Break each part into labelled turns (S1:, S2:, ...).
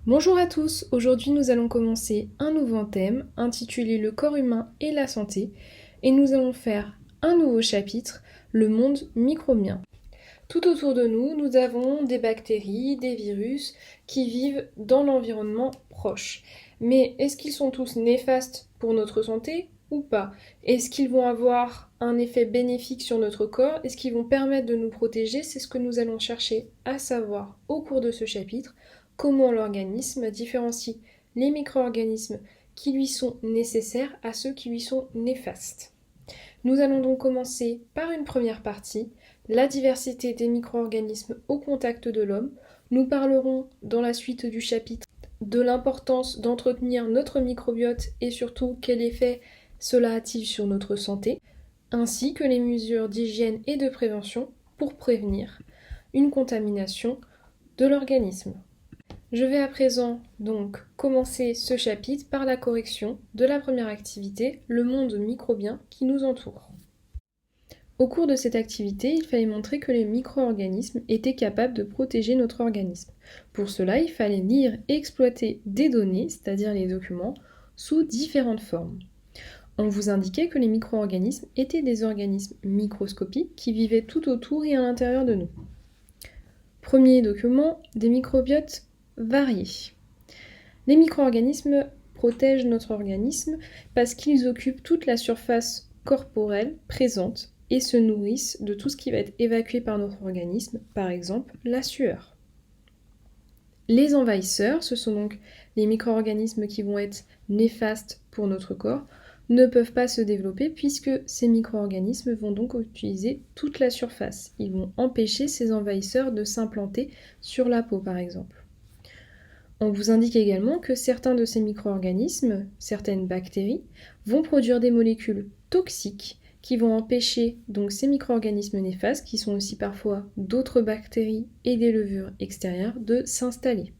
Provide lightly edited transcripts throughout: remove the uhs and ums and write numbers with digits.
S1: Bonjour à tous, aujourd'hui nous allons commencer un nouveau thème intitulé Le corps humain et la santé et nous allons faire un nouveau chapitre, le monde microbien. Tout autour de nous, nous avons des bactéries, des virus qui vivent dans l'environnement proche. Mais est-ce qu'ils sont tous néfastes pour notre santé ou pas? Est-ce qu'ils vont avoir un effet bénéfique sur notre corps? Est-ce qu'ils vont permettre de nous protéger? C'est ce que nous allons chercher à savoir au cours de ce chapitre. Comment l'organisme différencie les micro-organismes qui lui sont nécessaires à ceux qui lui sont néfastes. Nous allons donc commencer par une première partie, la diversité des micro-organismes au contact de l'homme. Nous parlerons dans la suite du chapitre de l'importance d'entretenir notre microbiote et surtout quel effet cela a-t-il sur notre santé, ainsi que les mesures d'hygiène et de prévention pour prévenir une contamination de l'organisme. Je vais à présent donc commencer ce chapitre par la correction de la première activité, le monde microbien qui nous entoure. Au cours de cette activité, il fallait montrer que les micro-organismes étaient capables de protéger notre organisme. Pour cela, il fallait lire et exploiter des données, c'est-à-dire les documents, sous différentes formes. On vous indiquait que les micro-organismes étaient des organismes microscopiques qui vivaient tout autour et à l'intérieur de nous. Premier document, des microbiotes variés. Les micro-organismes protègent notre organisme parce qu'ils occupent toute la surface corporelle présente et se nourrissent de tout ce qui va être évacué par notre organisme, par exemple la sueur. Les envahisseurs, ce sont donc les micro-organismes qui vont être néfastes pour notre corps, ne peuvent pas se développer puisque ces micro-organismes vont donc utiliser toute la surface. Ils vont empêcher ces envahisseurs de s'implanter sur la peau, par exemple. On vous indique également que certains de ces micro-organismes, certaines bactéries, vont produire des molécules toxiques qui vont empêcher donc ces micro-organismes néfastes, qui sont aussi parfois d'autres bactéries et des levures extérieures, de s'installer.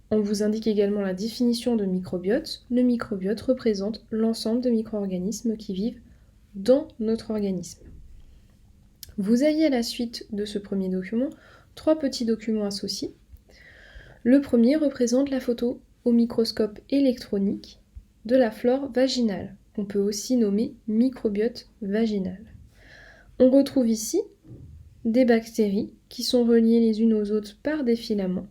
S1: On vous indique également la définition de microbiote. Le microbiote représente l'ensemble de micro-organismes qui vivent dans notre organisme. Vous aviez à la suite de ce premier document 3 petits documents associés. Le premier représente la photo au microscope électronique de la flore vaginale, qu'on peut aussi nommer microbiote vaginal. On retrouve ici des bactéries qui sont reliées les unes aux autres par des filaments,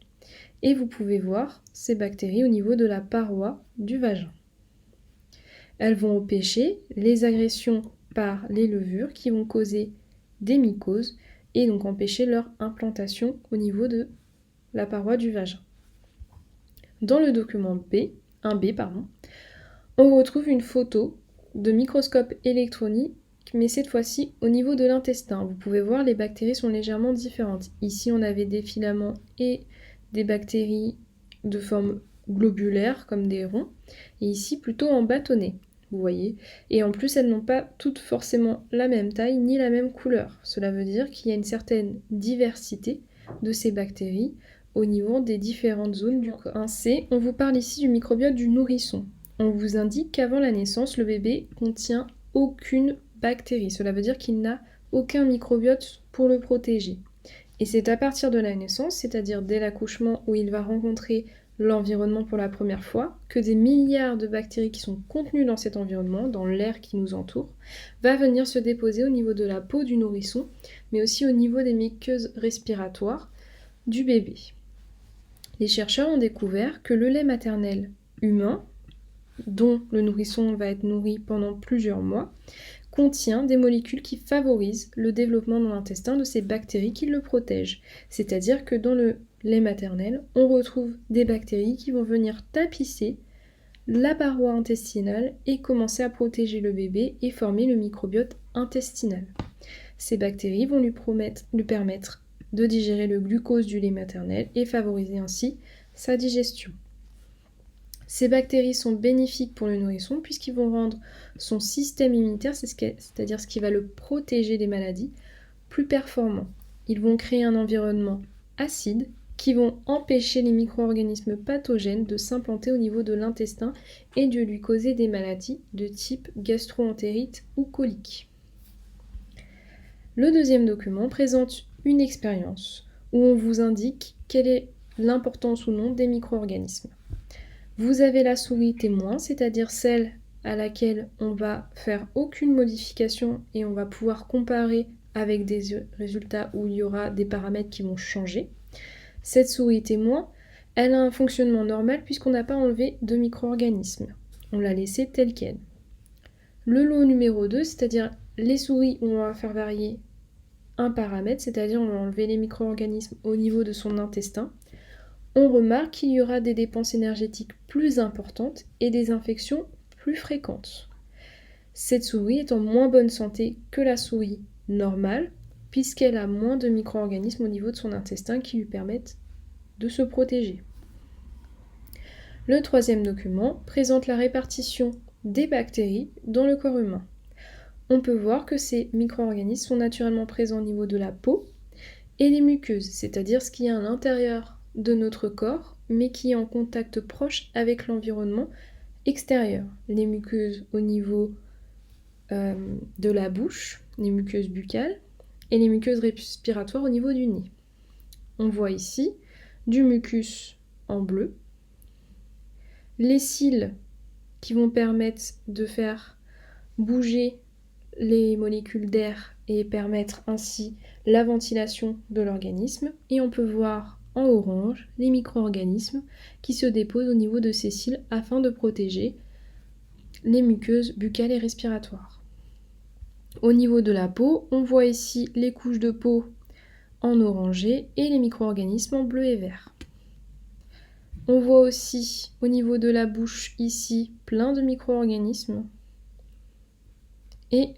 S1: et vous pouvez voir ces bactéries au niveau de la paroi du vagin. Elles vont empêcher les agressions par les levures qui vont causer des mycoses et donc empêcher leur implantation au niveau de la paroi du vagin. Dans le document 1B, on retrouve une photo de microscope électronique, mais cette fois-ci au niveau de l'intestin. Vous pouvez voir, les bactéries sont légèrement différentes. Ici, on avait des filaments et des bactéries de forme globulaire, comme des ronds, et ici plutôt en bâtonnet, vous voyez. Et en plus, elles n'ont pas toutes forcément la même taille ni la même couleur. Cela veut dire qu'il y a une certaine diversité de ces bactéries au niveau des différentes zones du corps. 1C, on vous parle ici du microbiote du nourrisson. On vous indique qu'avant la naissance, le bébé contient aucune bactérie. Cela veut dire qu'il n'a aucun microbiote pour le protéger. Et c'est à partir de la naissance, c'est-à-dire dès l'accouchement où il va rencontrer l'environnement pour la première fois, que des milliards de bactéries qui sont contenues dans cet environnement, dans l'air qui nous entoure, va venir se déposer au niveau de la peau du nourrisson, mais aussi au niveau des muqueuses respiratoires du bébé. Les chercheurs ont découvert que le lait maternel humain, dont le nourrisson va être nourri pendant plusieurs mois, contient des molécules qui favorisent le développement dans l'intestin de ces bactéries qui le protègent. C'est-à-dire que dans le lait maternel, on retrouve des bactéries qui vont venir tapisser la paroi intestinale et commencer à protéger le bébé et former le microbiote intestinal. Ces bactéries vont lui permettre de digérer le glucose du lait maternel et favoriser ainsi sa digestion. Ces bactéries sont bénéfiques pour le nourrisson puisqu'ils vont rendre son système immunitaire, c'est-à-dire ce qui va le protéger des maladies, plus performant. Ils vont créer un environnement acide qui vont empêcher les micro-organismes pathogènes de s'implanter au niveau de l'intestin et de lui causer des maladies de type gastro-entérite ou colique. Le deuxième document présente une expérience où on vous indique quelle est l'importance ou non des micro-organismes. Vous avez la souris témoin, c'est-à-dire celle à laquelle on va faire aucune modification et on va pouvoir comparer avec des résultats où il y aura des paramètres qui vont changer. Cette souris témoin, elle a un fonctionnement normal puisqu'on n'a pas enlevé de micro-organismes. On l'a laissée telle qu'elle. Le lot numéro 2, c'est-à-dire les souris où on va faire varier un paramètre, c'est-à-dire on va enlever les micro-organismes au niveau de son intestin, on remarque qu'il y aura des dépenses énergétiques plus importantes et des infections plus fréquentes. Cette souris est en moins bonne santé que la souris normale, puisqu'elle a moins de micro-organismes au niveau de son intestin qui lui permettent de se protéger. Le troisième document présente la répartition des bactéries dans le corps humain. On peut voir que ces micro-organismes sont naturellement présents au niveau de la peau et les muqueuses, c'est-à-dire ce qui est à l'intérieur de notre corps, mais qui est en contact proche avec l'environnement extérieur. Les muqueuses au niveau de la bouche, les muqueuses buccales, et les muqueuses respiratoires au niveau du nez. On voit ici du mucus en bleu, les cils qui vont permettre de faire bouger les molécules d'air et permettre ainsi la ventilation de l'organisme, et on peut voir en orange les micro-organismes qui se déposent au niveau de ces cils afin de protéger les muqueuses buccales et respiratoires. Au niveau de la peau, on voit ici les couches de peau en orangé et les micro-organismes en bleu et vert. On voit aussi au niveau de la bouche ici plein de micro-organismes. Et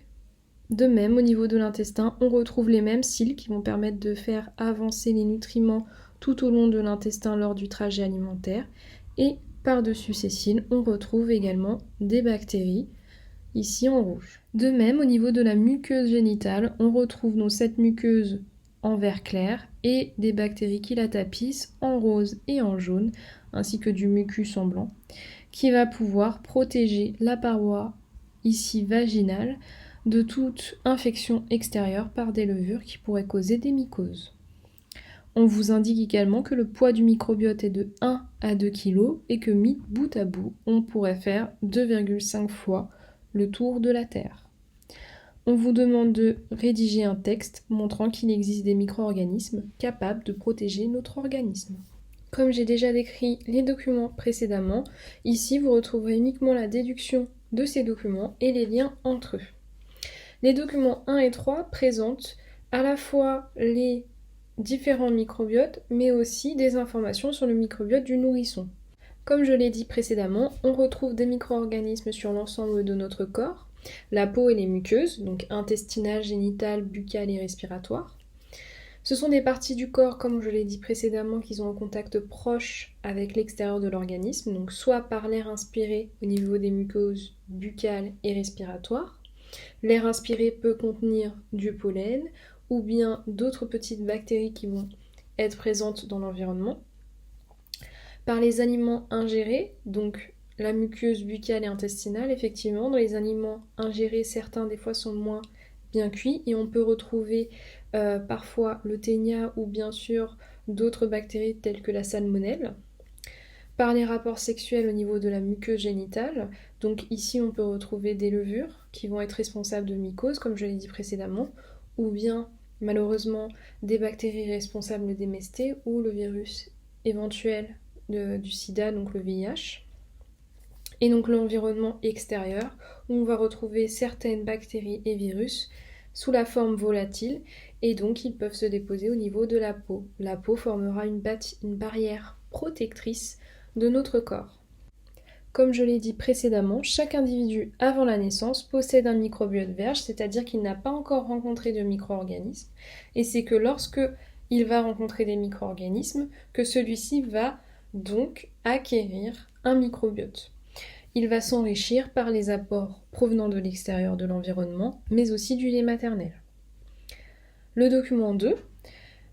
S1: de même au niveau de l'intestin, on retrouve les mêmes cils qui vont permettre de faire avancer les nutriments tout au long de l'intestin lors du trajet alimentaire. Et par-dessus ces cils, on retrouve également des bactéries, ici en rouge. De même, au niveau de la muqueuse génitale, on retrouve donc cette muqueuse en vert clair et des bactéries qui la tapissent en rose et en jaune, ainsi que du mucus en blanc, qui va pouvoir protéger la paroi ici vaginale de toute infection extérieure par des levures qui pourraient causer des mycoses. On vous indique également que le poids du microbiote est de 1 à 2 kg et que mis bout à bout, on pourrait faire 2,5 fois le tour de la Terre. On vous demande de rédiger un texte montrant qu'il existe des micro-organismes capables de protéger notre organisme. Comme j'ai déjà décrit les documents précédemment, ici vous retrouverez uniquement la déduction de ces documents et les liens entre eux. Les documents 1 et 3 présentent à la fois les différents microbiotes, mais aussi des informations sur le microbiote du nourrisson. Comme je l'ai dit précédemment, on retrouve des micro-organismes sur l'ensemble de notre corps, la peau et les muqueuses, donc intestinales, génitales, buccales et respiratoires. Ce sont des parties du corps, comme je l'ai dit précédemment, qui sont en contact proche avec l'extérieur de l'organisme, donc soit par l'air inspiré au niveau des muqueuses buccales et respiratoires. L'air inspiré peut contenir du pollen ou bien d'autres petites bactéries qui vont être présentes dans l'environnement. Par les aliments ingérés, donc la muqueuse buccale et intestinale, effectivement, dans les aliments ingérés, certains des fois sont moins bien cuits et on peut retrouver parfois le ténia ou bien sûr d'autres bactéries telles que la salmonelle. Par les rapports sexuels au niveau de la muqueuse génitale, donc ici on peut retrouver des levures qui vont être responsables de mycoses, comme je l'ai dit précédemment, ou bien malheureusement des bactéries responsables des MST ou le virus éventuel du sida, donc le VIH. Et donc l'environnement extérieur, où on va retrouver certaines bactéries et virus sous la forme volatile, et donc ils peuvent se déposer au niveau de la peau. La peau formera une barrière protectrice de notre corps. Comme je l'ai dit précédemment, chaque individu avant la naissance possède un microbiote vierge, c'est-à-dire qu'il n'a pas encore rencontré de micro-organismes, et c'est que lorsque il va rencontrer des micro-organismes, que celui-ci va donc acquérir un microbiote. Il va s'enrichir par les apports provenant de l'extérieur de l'environnement, mais aussi du lait maternel. Le document 2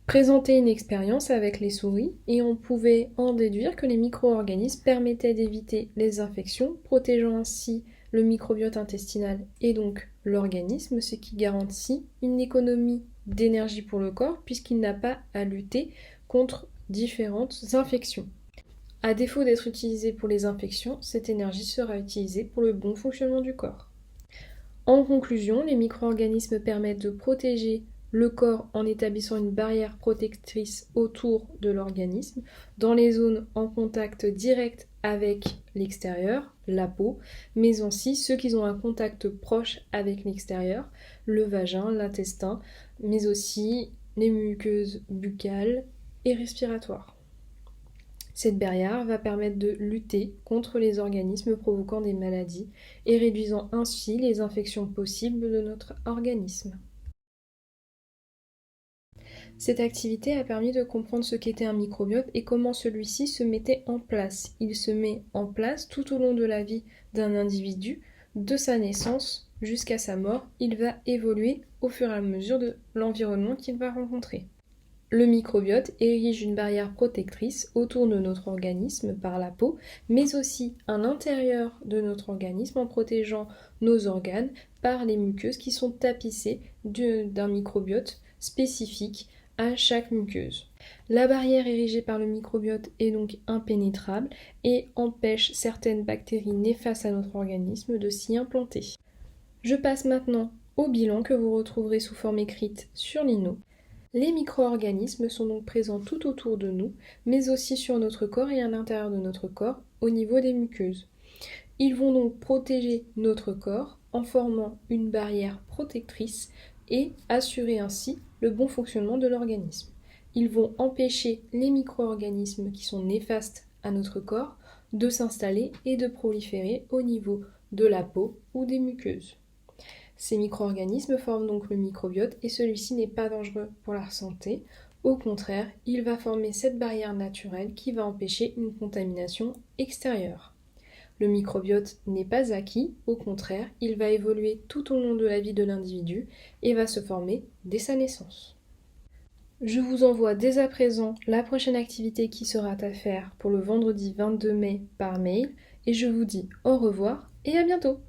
S1: présenté une expérience avec les souris et on pouvait en déduire que les micro-organismes permettaient d'éviter les infections, protégeant ainsi le microbiote intestinal et donc l'organisme, ce qui garantit une économie d'énergie pour le corps puisqu'il n'a pas à lutter contre différentes infections. À défaut d'être utilisée pour les infections, cette énergie sera utilisée pour le bon fonctionnement du corps. En conclusion, les micro-organismes permettent de protéger le corps en établissant une barrière protectrice autour de l'organisme dans les zones en contact direct avec l'extérieur, la peau, mais aussi ceux qui ont un contact proche avec l'extérieur, le vagin, l'intestin, mais aussi les muqueuses buccales et respiratoires. Cette barrière va permettre de lutter contre les organismes provoquant des maladies et réduisant ainsi les infections possibles de notre organisme. Cette activité a permis de comprendre ce qu'était un microbiote et comment celui-ci se mettait en place. Il se met en place tout au long de la vie d'un individu, de sa naissance jusqu'à sa mort. Il va évoluer au fur et à mesure de l'environnement qu'il va rencontrer. Le microbiote érige une barrière protectrice autour de notre organisme par la peau, mais aussi à l'intérieur de notre organisme en protégeant nos organes par les muqueuses qui sont tapissées d'un microbiote spécifique à chaque muqueuse. La barrière érigée par le microbiote est donc impénétrable et empêche certaines bactéries néfastes à notre organisme de s'y implanter. Je passe maintenant au bilan que vous retrouverez sous forme écrite sur Lino. Les micro-organismes sont donc présents tout autour de nous, mais aussi sur notre corps et à l'intérieur de notre corps, au niveau des muqueuses. Ils vont donc protéger notre corps en formant une barrière protectrice et assurer ainsi le bon fonctionnement de l'organisme. Ils vont empêcher les micro-organismes qui sont néfastes à notre corps de s'installer et de proliférer au niveau de la peau ou des muqueuses. Ces micro-organismes forment donc le microbiote et celui-ci n'est pas dangereux pour la santé. Au contraire, il va former cette barrière naturelle qui va empêcher une contamination extérieure. Le microbiote n'est pas acquis, au contraire, il va évoluer tout au long de la vie de l'individu et va se former dès sa naissance. Je vous envoie dès à présent la prochaine activité qui sera à faire pour le vendredi 22 mai par mail et je vous dis au revoir et à bientôt.